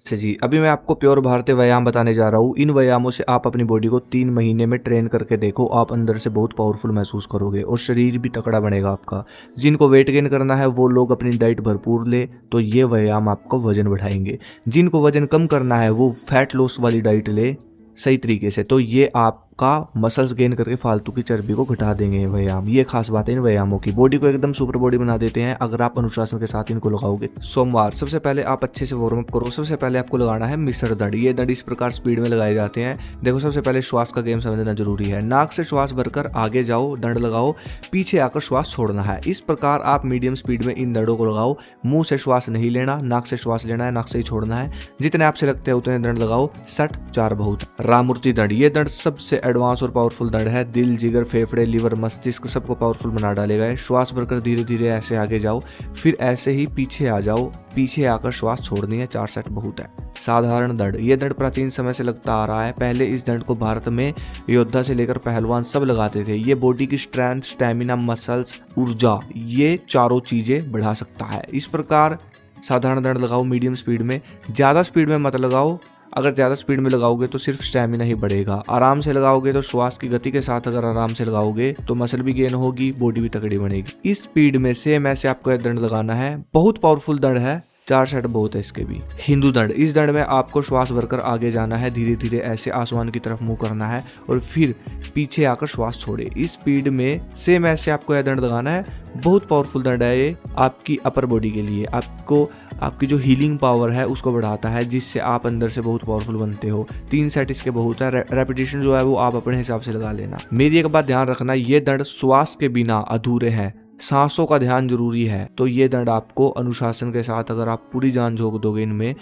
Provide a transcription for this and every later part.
अच्छा जी, अभी मैं आपको प्योर भारतीय व्यायाम बताने जा रहा हूँ। इन व्यायामों से आप अपनी बॉडी को 3 महीने में ट्रेन करके देखो, आप अंदर से बहुत पावरफुल महसूस करोगे और शरीर भी तगड़ा बनेगा आपका। जिनको वेट गेन करना है वो लोग अपनी डाइट भरपूर ले, तो ये व्यायाम आपको वजन बढ़ाएंगे। जिनको वजन कम करना है वो फैट लॉस वाली डाइट ले सही तरीके से, तो ये आपका मसल्स गेन करके फालतू की चर्बी को घटा देंगे ये व्यायाम। ये खास बात है इन व्यायामों की, बॉडी को एकदम सुपर बॉडी बना देते हैं अगर आप अनुशासन के साथ इनको लगाओगे। सोमवार, सबसे पहले आप अच्छे से वार्म अप करो। सबसे पहले आपको लगाना है मिश्र दंड। ये दंड इस प्रकार स्पीड में लगाए जाते हैं। देखो, सबसे पहले श्वास का गेम समझना जरूरी है। नाक से श्वास भरकर आगे जाओ, दंड लगाओ, पीछे आकर श्वास छोड़ना है। इस प्रकार आप मीडियम स्पीड में इन दंडों को लगाओ। मुंह से श्वास नहीं लेना, नाक से श्वास लेना है, नाक से ही छोड़ना है। जितने आपसे लगते हैं उतने दंड लगाओ। 60 4 बहुत। रामूर्ति दंड, ये दंड सबसे एडवांस और पावरफुल दंड है। दिल, जिगर, फेफड़े, लीवर, मस्तिष्क सबको पावरफुल बना डालेगा। श्वास भरकर धीरे धीरे ऐसे आगे जाओ, फिर ऐसे ही पीछे आ जाओ, पीछे आकर श्वास छोड़नी है। 4 सेट बहुत है। साधारण दंड, ये दंड प्राचीन समय से लगता आ रहा है। पहले इस दंड को भारत में योद्धा से लेकर पहलवान सब लगाते थे। ये बॉडी की स्ट्रेंथ, स्टेमिना, मसल्स, ऊर्जा, ये चारों चीजें बढ़ा सकता है। इस प्रकार साधारण दंड लगाओ मीडियम स्पीड में, ज़्यादा स्पीड में मत लगाओ। अगर ज़्यादा स्पीड में लगाओगे तो सिर्फ स्टैमिना ही बढ़ेगा। आराम से लगाओगे तो श्वास की गति के साथ अगर आराम से लगाओगे तो मसल भी गेन होगी, बॉडी भी तगड़ी बनेगी। इस स्पीड में सेम ऐसे आपको यह दंड लगाना है। बहुत पावरफुल दंड है, 4 सेट बहुत है इसके भी। हिंदू दंड, इस दंड में आपको श्वास भरकर आगे जाना है, धीरे धीरे ऐसे आसमान की तरफ मुंह करना है और फिर पीछे आकर श्वास छोड़े। इस स्पीड में सेम ऐसे आपको यह दंड लगाना है। बहुत पावरफुल दंड है ये आपकी अपर बॉडी के लिए। आपको आपकी जो हीलिंग पावर है उसको बढ़ाता है, जिससे आप अंदर से बहुत पावरफुल बनते हो। 3 सेट इसके बहुत है। रेपिटेशन जो है वो आप अपने हिसाब से लगा लेना। मेरी एक बात ध्यान रखना, ये दंड श्वास के बिना अधूरे हैं, सांसों का ध्यान जरूरी है। तो ये दंड आपको अनुशासन के साथ अगर आप पूरी जान झोंक दोगे इनमें,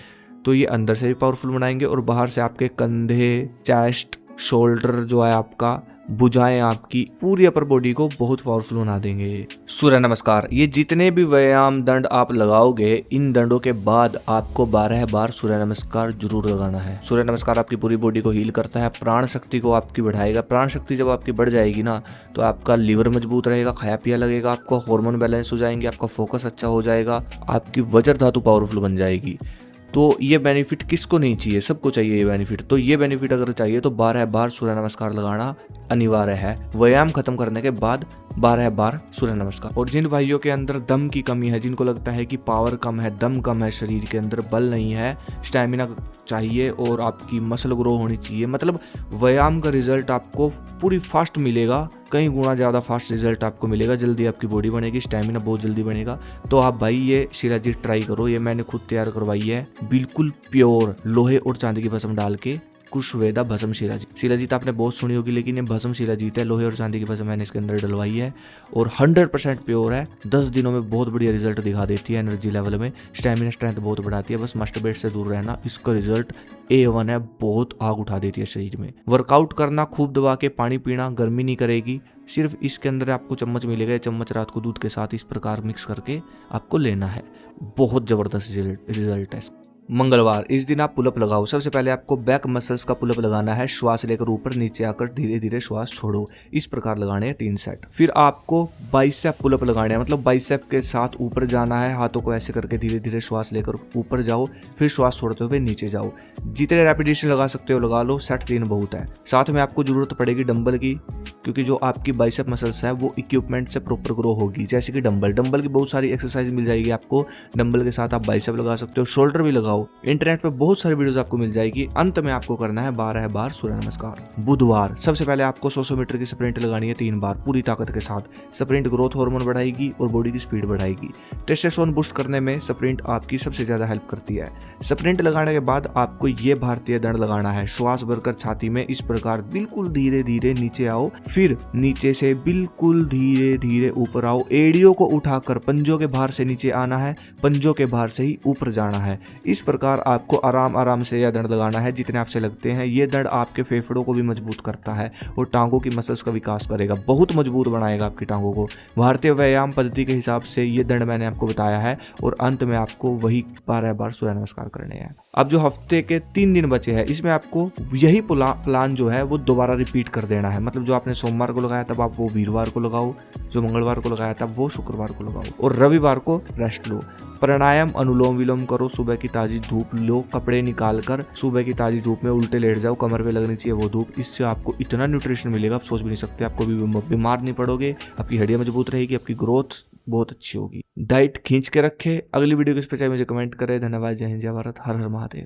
तो ये अंदर से भी पावरफुल बनाएंगे और बाहर से आपके कंधे, चेस्ट, शोल्डर जो है आपका, भुजाएं, आपकी पूरी अपर बॉडी को बहुत पावरफुल बना देंगे। सूर्य नमस्कार, ये जितने भी व्यायाम दंड आप लगाओगे, इन दंडों के बाद आपको 12 बार सूर्य नमस्कार जरूर लगाना है। सूर्य नमस्कार आपकी पूरी बॉडी को हील करता है, प्राण शक्ति को आपकी बढ़ाएगा। प्राण शक्ति जब आपकी बढ़ जाएगी ना, तो आपका लीवर मजबूत रहेगा, खाया पिया लगेगा, आपको हार्मोन बैलेंस हो जाएंगे, आपका फोकस अच्छा हो जाएगा, आपकी वज्र धातु पावरफुल बन जाएगी। तो ये बेनिफिट किसको नहीं चाहिए, सबको चाहिए ये बेनिफिट। तो ये बेनिफिट अगर चाहिए तो 12 बार सूर्य नमस्कार लगाना अनिवार्य है। व्यायाम खत्म करने के बाद 12 बार सूर्य नमस्कार। और जिन भाइयों के अंदर दम की कमी है, जिनको लगता है कि पावर कम है, दम कम है, शरीर के अंदर बल नहीं है, स्टैमिना चाहिए और आपकी मसल ग्रो होनी चाहिए, मतलब व्यायाम का रिजल्ट आपको पूरी फास्ट मिलेगा, कई गुना ज़्यादा फास्ट रिजल्ट आपको मिलेगा, जल्दी आपकी बॉडी बनेगी, स्टैमिना बहुत जल्दी बनेगा। तो आप भाई ये शिलाजीत ट्राई करो। ये मैंने खुद तैयार करवाई है, बिल्कुल प्योर लोहे और चांदी की भस्म डाल के। कुशवेदा भस्म शिलाजीत। शिलाजीत आपने बहुत सुनी होगी, लेकिन ये भस्म शिलाजीत है, लोहे और चांदी की भस्म मैंने इसके अंदर डलवाई है और 100% प्योर है। 10 दिनों में बहुत बढ़िया रिजल्ट दिखा देती है, एनर्जी लेवल में, स्टैमिना स्ट्रेंथ बहुत बढ़ाती है। बस मास्टरबेट से दूर रहना, इसका रिजल्ट A1 है, बहुत आग उठा देती है शरीर में। वर्कआउट करना, खूब दबा के पानी पीना, गर्मी नहीं करेगी। सिर्फ इसके अंदर आपको चम्मच मिलेगा, चम्मच रात को दूध के साथ इस प्रकार मिक्स करके आपको लेना है। बहुत जबरदस्त रिजल्ट है। मंगलवार, इस दिन आप पुलअप लगाओ। सबसे पहले आपको बैक मसल्स का पुलअप लगाना है। श्वास लेकर ऊपर नीचे आकर धीरे धीरे श्वास छोड़ो, इस प्रकार लगाने हैं 3 सेट। फिर आपको बाइसेप पुलअप लगाने हैं, मतलब बाइसेप के साथ ऊपर जाना है, हाथों को ऐसे करके धीरे धीरे श्वास लेकर ऊपर जाओ, फिर श्वास छोड़ते हुए नीचे जाओ। जितने रेपिटेशन लगा सकते हो लगा लो, सेट 3 बहुत है। साथ में आपको जरूरत पड़ेगी डंबल की, क्योंकि जो आपकी बाइसेप मसल्स है वो इक्विपमेंट से प्रॉपर ग्रो होगी, जैसे कि डंबल की बहुत सारी एक्सरसाइज मिल जाएगी आपको। डंबल के साथ आप बाइसेप लगा सकते हो, शोल्डर भी लगाओ। इंटरनेट पे बहुत सारी वीडियोस आपको मिल जाएगी। अंत में आपको करना है 12 बार सूर्य नमस्कार। बुधवार, सबसे पहले आपको 100 मीटर की स्प्रिंट लगानी है 3 बार पूरी ताकत के साथ। स्प्रिंट ग्रोथ हार्मोन बढ़ाएगी और बॉडी की स्पीड बढ़ाएगी। टेस्टोस्टेरोन बूस्ट करने में स्प्रिंट आपकी सबसे ज्यादा हेल्प करती है। स्प्रिंट लगाने के बाद आपको ये भारतीय दंड लगाना है। श्वास भरकर छाती में इस प्रकार बिल्कुल धीरे धीरे नीचे आओ, फिर नीचे से बिल्कुल धीरे धीरे ऊपर आओ। एड़ियों को उठाकर पंजों के भार से नीचे आना है, पंजों के भार से ही ऊपर जाना है। इस प्रकार आपको आराम आराम से यह दंड लगाना है जितने आपसे लगते हैं। ये दंड आपके फेफड़ों को भी मजबूत करता है और टांगों की मसल्स का विकास करेगा, बहुत मजबूत बनाएगा आपकी टांगों को। भारतीय व्यायाम पद्धति के हिसाब से ये दंड मैंने आपको बताया है और अंत में आपको वही 12 बार सूर्य नमस्कार करने हैं। अब जो हफ्ते के 3 दिन बचे हैं, इसमें आपको यही प्लान जो है वो दोबारा रिपीट कर देना है। मतलब जो आपने सोमवार को लगाया तब आप वो वीरवार को लगाओ, जो मंगलवार को लगाया तब वो शुक्रवार को लगाओ और रविवार को रेस्ट लो। प्राणायाम, अनुलोम विलोम करो, सुबह की ताजी ताज़ी धूप लो, कपड़े निकाल कर सुबह की ताज़ी धूप में उल्टे लेट जाओ, कमर पे लगनी चाहिए वो धूप। इससे आपको इतना न्यूट्रिशन मिलेगा आप सोच भी नहीं सकते। आपको भी बीमार नहीं पड़ोगे, आपकी हड्डियाँ मजबूत रहेगी, आपकी ग्रोथ बहुत अच्छी होगी। डाइट खींच के रखे। अगली वीडियो किस पे चाहिए मुझे कमेंट करें। धन्यवाद। जय हिंद, जय भारत, हर हर महादेव।